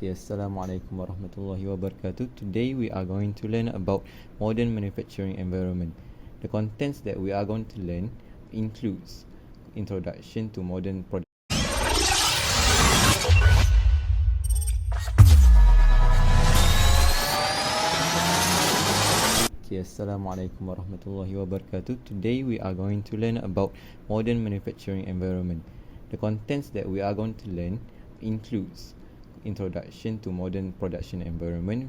Okay, Assalamualaikum warahmatullahi wabarakatuh. Today we are going to learn about modern manufacturing environment. The contents that we are going to learn includes introduction to modern product. Okay, Assalamualaikum warahmatullahi wabarakatuh. Today we are going to learn about modern manufacturing environment. The contents that we are going to learn includes introduction to modern production environment,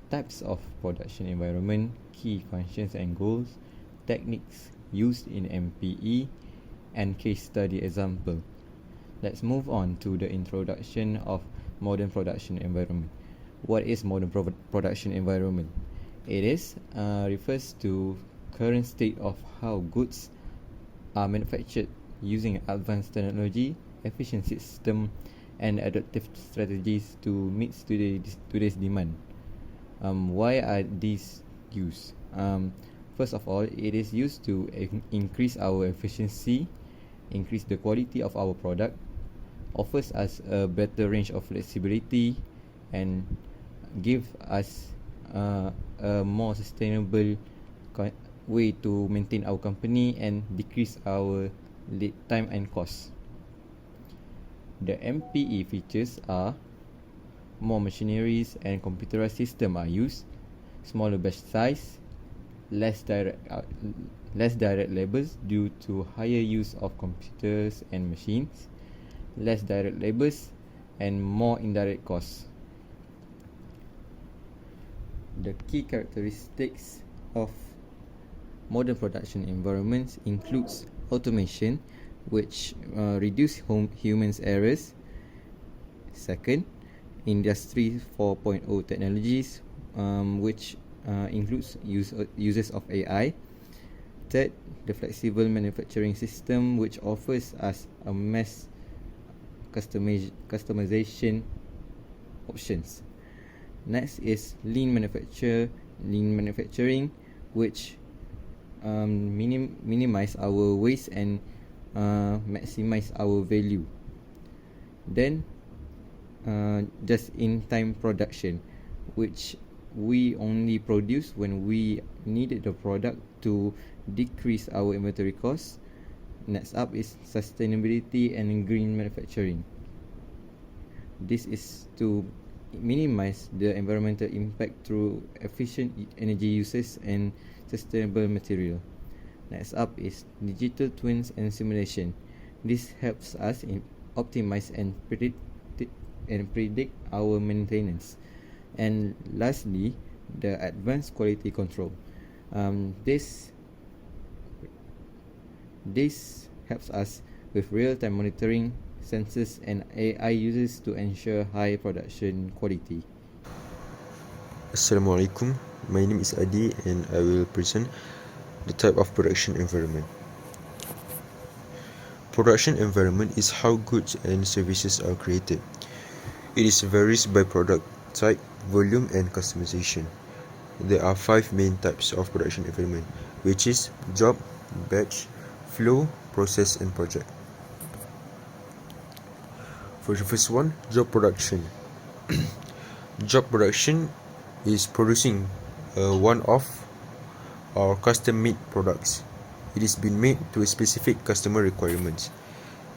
types of production environment, key functions and goals, techniques used in MPE, and case study example. Let's move on to the introduction of modern production environment. What is modern production environment? It refers to current state of how goods are manufactured using advanced technology, efficient system, and adaptive strategies to meet today's demand. Why are these used? First of all, it is used to increase our efficiency, increase the quality of our product, offers us a better range of flexibility, and give us a more sustainable way to maintain our company and decrease our lead time and cost. The MPE features are more machineries and computerized system are used, smaller batch size, less direct labors due to higher use of computers and machines, less direct labors, and more indirect costs. The key characteristics of modern production environments includes automation, which reduce humans errors. Second, Industry 4.0 technologies, which includes uses of AI. Third, the flexible manufacturing system, which offers us a mass customization options. Next is lean manufacturing, which minimize our waste and maximize our value. Then just-in-time production, which we only produce when we needed the product to decrease our inventory costs. Next up is sustainability and green manufacturing. This is to minimize the environmental impact through efficient energy uses and sustainable material. Next up is digital twins and simulation. This helps us optimize and predict our maintenance. And lastly, the advanced quality control. This helps us with real-time monitoring, sensors, and AI uses to ensure high production quality. Assalamualaikum. My name is Adi and I will present the type of production environment. Production environment is how goods and services are created. It varies by product type, volume, and customization. There are 5 main types of production environment, which is job, batch, flow, process, and project. For the first one, job production. Job production is producing one-off or custom-made products. It is being made to a specific customer requirements,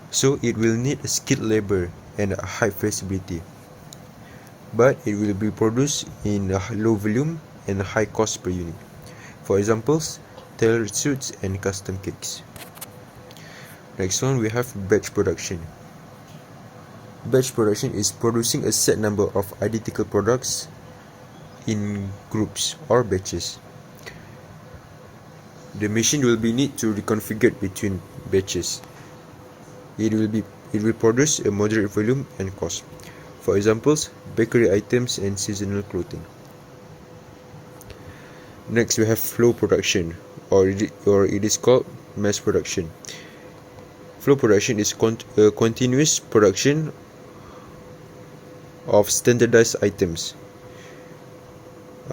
so it will need a skilled labor and a high flexibility, but it will be produced in a low volume and a high cost per unit. For examples, tailored suits and custom cakes. Next one, we have batch production. Batch production is producing a set number of identical products in groups or batches. The machine will be need to reconfigure between batches. It will produce a moderate volume and cost. For examples, bakery items and seasonal clothing. Next, we have flow production, or it is called mass production. Flow production is continuous production of standardized items.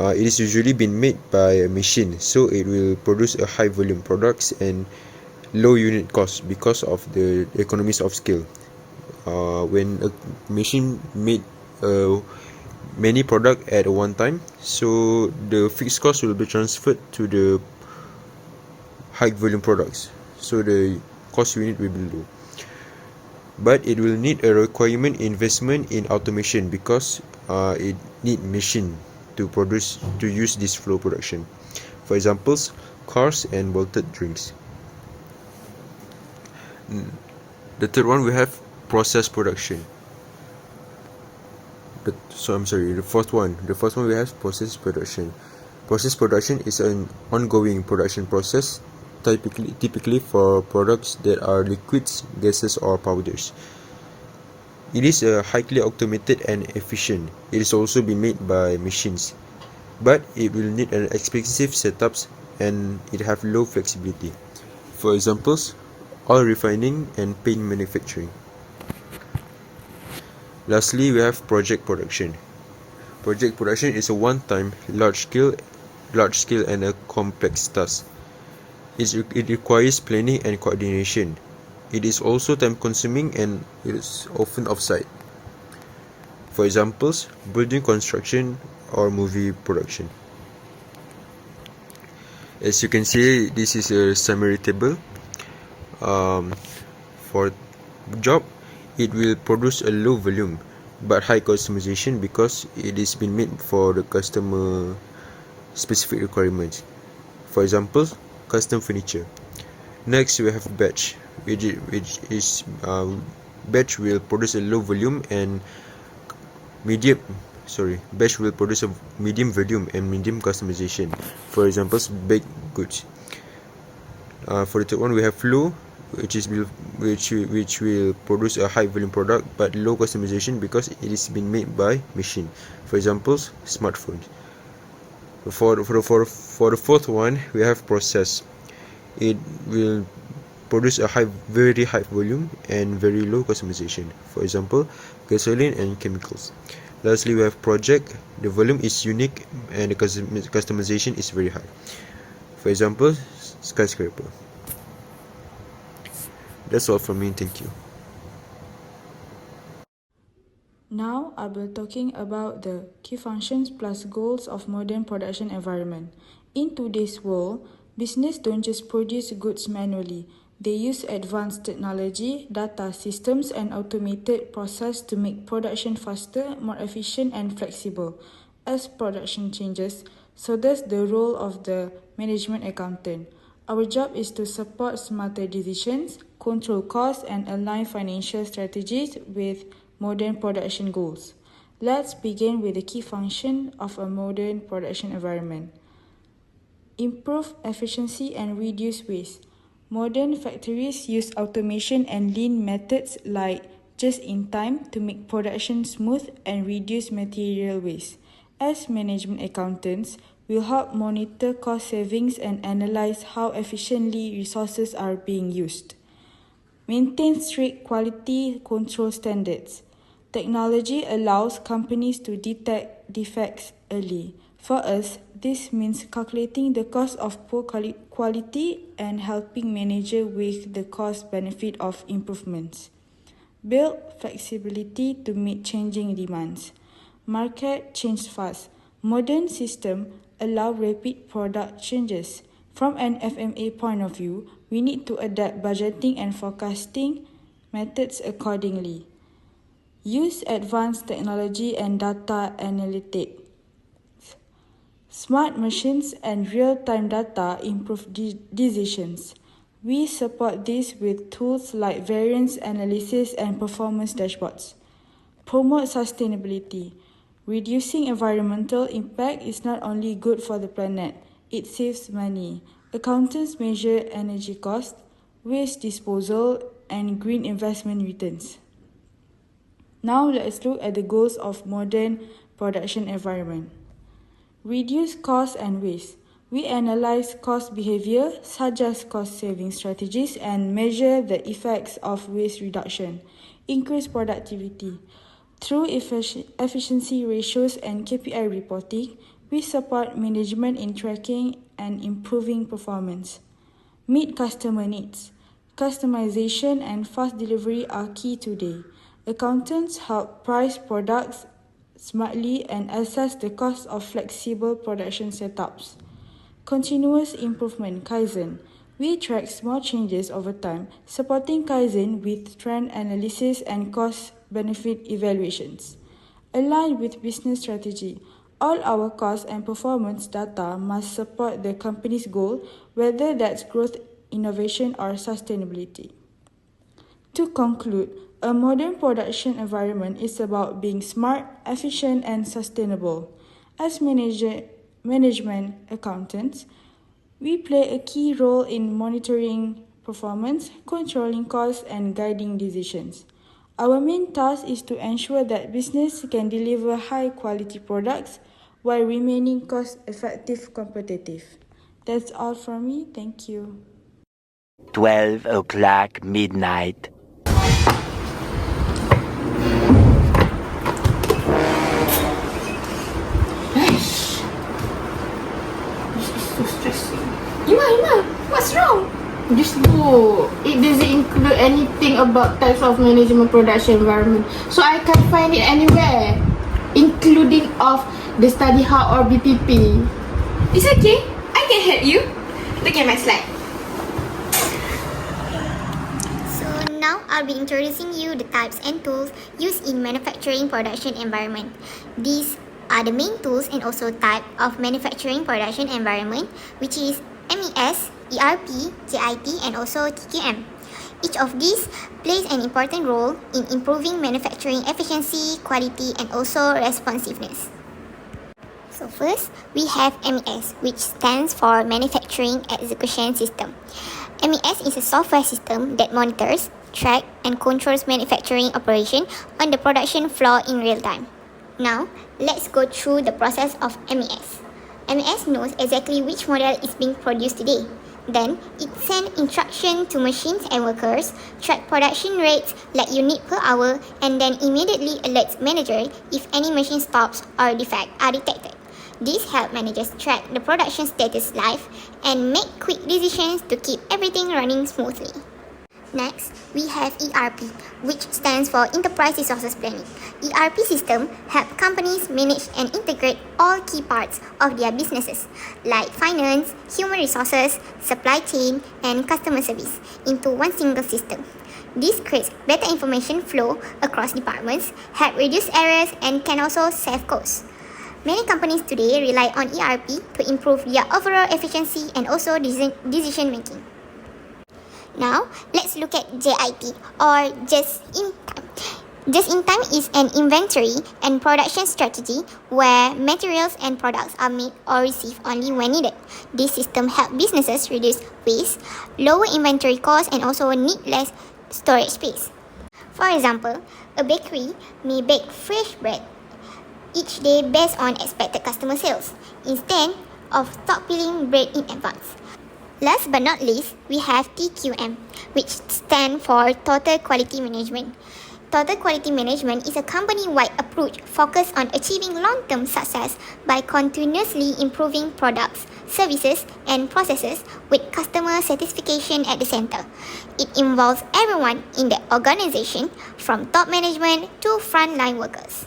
It is usually been made by a machine, so it will produce a high volume products and low unit cost because of the economies of scale. When a machine made many product at one time, so the fixed cost will be transferred to the high volume products, so the cost unit will be low. But it will need a requirement investment in automation because it need machine to use this flow production. For examples, cars and bolted drinks. The third one, we have process production. The fourth one we have process production. Process production is an ongoing production process, typically for products that are liquids, gases, or powders. It is highly automated and efficient. It is also been made by machines, but it will need an expensive setups and it have low flexibility. For examples, oil refining and paint manufacturing. Lastly, we have project production. Project production is a one-time, large-scale and a complex task. It requires planning and coordination. It is also time-consuming and it is often off-site. For examples, building construction or movie production. As you can see, this is a summary table. For job, it will produce a low volume but high customization because it is been made for the customer specific requirements. For example, custom furniture. Next, we have batch, which is batch will produce a low volume and batch will produce a medium volume and medium customization. For example, baked goods. For the third one, we have flow, which will produce a high volume product but low customization because it is been made by machine. For examples, smartphones. For the fourth one, we have process. It will produce a very high volume and very low customization. For example, gasoline and chemicals. Lastly, we have project. The volume is unique and the customization is very high. For example, skyscraper. That's all from me. Thank you. Now I will talking about the key functions plus goals of modern production environment. In today's world, business don't just produce goods manually. They use advanced technology, data systems, and automated process to make production faster, more efficient, and flexible. As production changes, so does the role of the management accountant. Our job is to support smarter decisions, control costs, and align financial strategies with modern production goals. Let's begin with the key function of a modern production environment. Improve efficiency and reduce waste. Modern factories use automation and lean methods like just-in-time to make production smooth and reduce material waste. As management accountants, we'll help monitor cost savings and analyze how efficiently resources are being used. Maintain strict quality control standards. Technology allows companies to detect defects early. For us, this means calculating the cost of poor quality and helping managers with the cost benefit of improvements. Build flexibility to meet changing demands. Market change fast. Modern systems allow rapid product changes. From an FMA point of view, we need to adapt budgeting and forecasting methods accordingly. Use advanced technology and data analytics. Smart machines and real-time data improve decisions. We support this with tools like variance analysis and performance dashboards. Promote sustainability. Reducing environmental impact is not only good for the planet, it saves money. Accountants measure energy cost, waste disposal, and green investment returns. Now let's look at the goals of modern production environment. Reduce cost and waste. We analyze cost behavior, suggest cost-saving strategies, and measure the effects of waste reduction. Increase productivity. Through efficiency ratios and KPI reporting, we support management in tracking and improving performance. Meet customer needs. Customization and fast delivery are key today. Accountants help price products smartly and assess the cost of flexible production setups. Continuous improvement Kaizen. We track small changes over time, supporting Kaizen with trend analysis and cost-benefit evaluations. Aligned with business strategy, all our cost and performance data must support the company's goal, whether that's growth, innovation, or sustainability. To conclude, a modern production environment is about being smart, efficient, and sustainable. As management accountants, we play a key role in monitoring performance, controlling costs, and guiding decisions. Our main task is to ensure that business can deliver high-quality products while remaining cost-effective competitive. That's all from me. Thank you. 12 o'clock midnight. So stressing. Ima, what's wrong? This book, it doesn't include anything about types of management production environment. So I can't find it anywhere, including of the study hub or BPP. It's okay, I can help you. Look at my slide. So now I'll be introducing you the types and tools used in manufacturing production environment. These are the main tools and also type of manufacturing production environment, which is MES, ERP, JIT, and also TQM. Each of these plays an important role in improving manufacturing efficiency, quality, and also responsiveness. So first, we have MES, which stands for Manufacturing Execution System. MES is a software system that monitors, tracks, and controls manufacturing operation on the production floor in real time. Now, let's go through the process of MES. MES knows exactly which model is being produced today. Then, it sends instruction to machines and workers, track production rates like unit per hour, and then immediately alerts manager if any machine stops or defects are detected. This helps managers track the production status live and make quick decisions to keep everything running smoothly. Next, we have ERP, which stands for Enterprise Resources Planning. ERP system help companies manage and integrate all key parts of their businesses, like finance, human resources, supply chain, and customer service, into one single system. This creates better information flow across departments, help reduce errors, and can also save costs. Many companies today rely on ERP to improve their overall efficiency and also decision making. Now, let's look at JIT, or Just in Time. Just in Time is an inventory and production strategy where materials and products are made or received only when needed. This system helps businesses reduce waste, lower inventory costs, and also need less storage space. For example, a bakery may bake fresh bread each day based on expected customer sales, instead of stockpiling bread in advance. Last but not least, we have TQM, which stands for Total Quality Management. Total Quality Management is a company-wide approach focused on achieving long-term success by continuously improving products, services, and processes with customer satisfaction at the center. It involves everyone in the organization, from top management to frontline workers.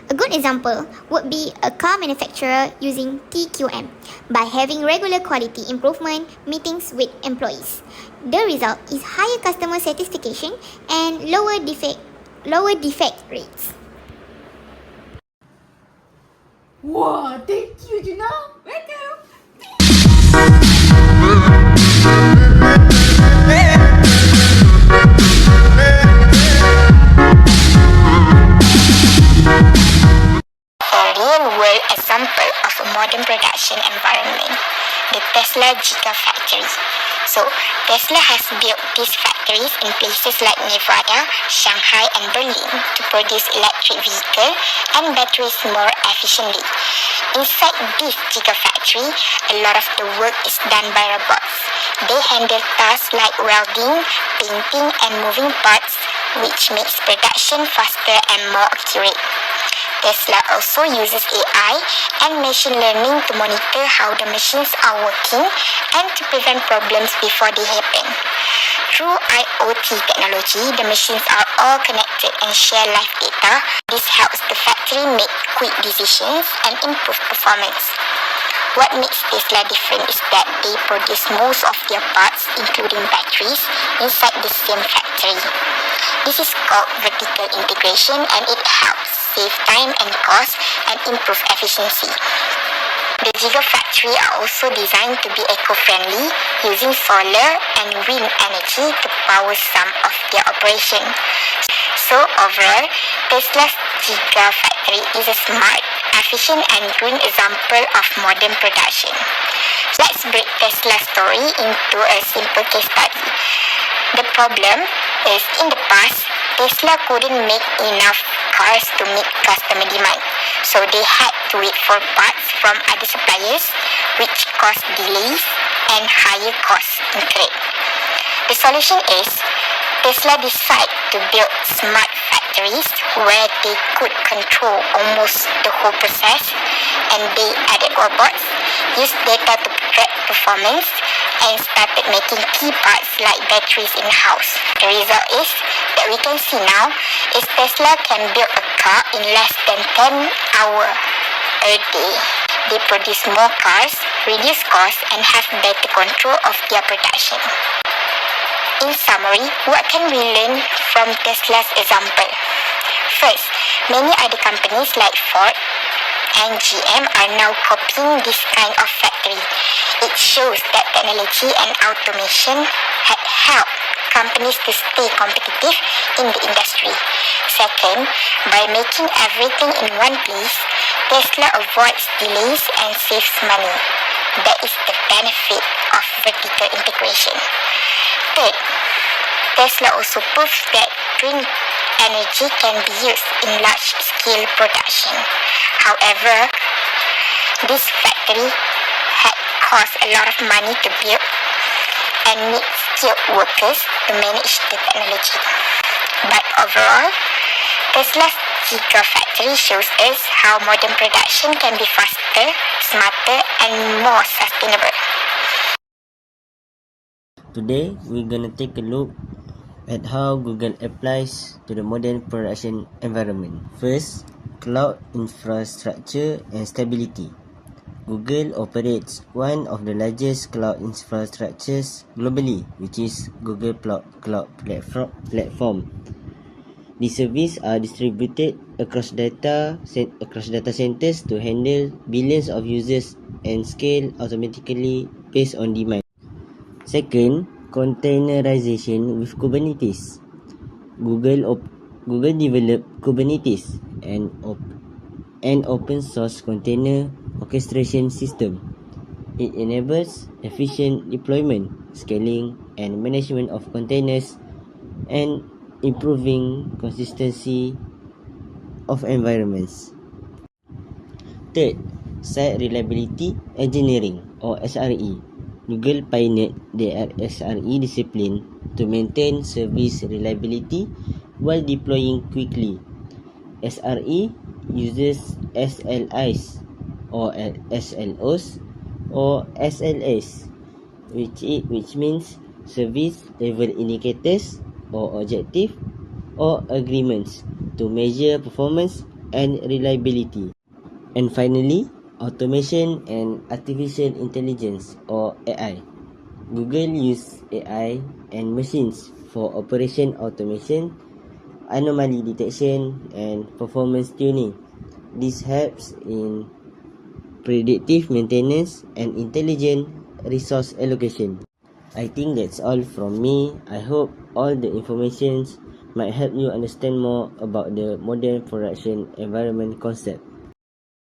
A good example would be a car manufacturer using TQM by having regular quality improvement meetings with employees. The result is higher customer satisfaction and lower defect rates. Wow, thank you, Juna. Welcome. A real-world example of a modern production environment, the Tesla Gigafactory. So, Tesla has built these factories in places like Nevada, Shanghai, and Berlin to produce electric vehicles and batteries more efficiently. Inside this Gigafactory, a lot of the work is done by robots. They handle tasks like welding, painting, and moving parts, which makes production faster and more accurate. Tesla also uses AI and machine learning to monitor how the machines are working and to prevent problems before they happen. Through IoT technology, the machines are all connected and share live data. This helps the factory make quick decisions and improve performance. What makes Tesla different is that they produce most of their parts, including batteries, inside the same factory. This is called vertical integration, and it helps save time and cost and improve efficiency. The gigafactory are also designed to be eco-friendly, using solar and wind energy to power some of their operation. So overall, Tesla's gigafactory is a smart, efficient and green example of modern production. Let's break Tesla's story into a simple case study. The problem is, in the past, Tesla couldn't make enough cars to meet customer demand, so they had to wait for parts from other suppliers, which caused delays and higher costs in trade. The solution is, Tesla decided to build smart factories where they could control almost the whole process, and they added robots, used data to track performance, and started making key parts like batteries in-house. The result is that we can see now is Tesla can build a car in less than 10 hours a day. They produce more cars, reduce costs, and have better control of their production. In summary, what can we learn from Tesla's example? First, many other companies like Ford and GM are now copying this kind of factory. It shows that technology and automation had helped companies to stay competitive in the industry. Second, by making everything in one place, Tesla avoids delays and saves money. That is the benefit of vertical integration. Third, Tesla also proves that green energy can be used in large-scale production. However, this factory had cost a lot of money to build and need skilled workers to manage the technology. But overall, Tesla's gigafactory shows us how modern production can be faster, smarter, and more sustainable. Today, we're gonna take a look at how Google applies to the modern production environment. First, cloud infrastructure and stability. Google operates one of the largest cloud infrastructures globally, which is Google Cloud Platform. These services are distributed across data centers to handle billions of users and scale automatically based on demand. Second, containerization with Kubernetes. Google developed Kubernetes, an open source container orchestration system. It enables efficient deployment, scaling, and management of containers, and improving consistency of environments. Third, site reliability engineering, or SRE. Google pioneered the SRE discipline to maintain service reliability while deploying quickly. SRE uses SLIs or SLOs or SLAs, which means service level indicators or objective or agreements to measure performance and reliability. And finally, automation and artificial intelligence or AI. Google uses AI and machines for operation automation, anomaly detection, and performance tuning. This helps in predictive maintenance and intelligent resource allocation. I think that's all from me. I hope all the information might help you understand more about the modern production environment concept.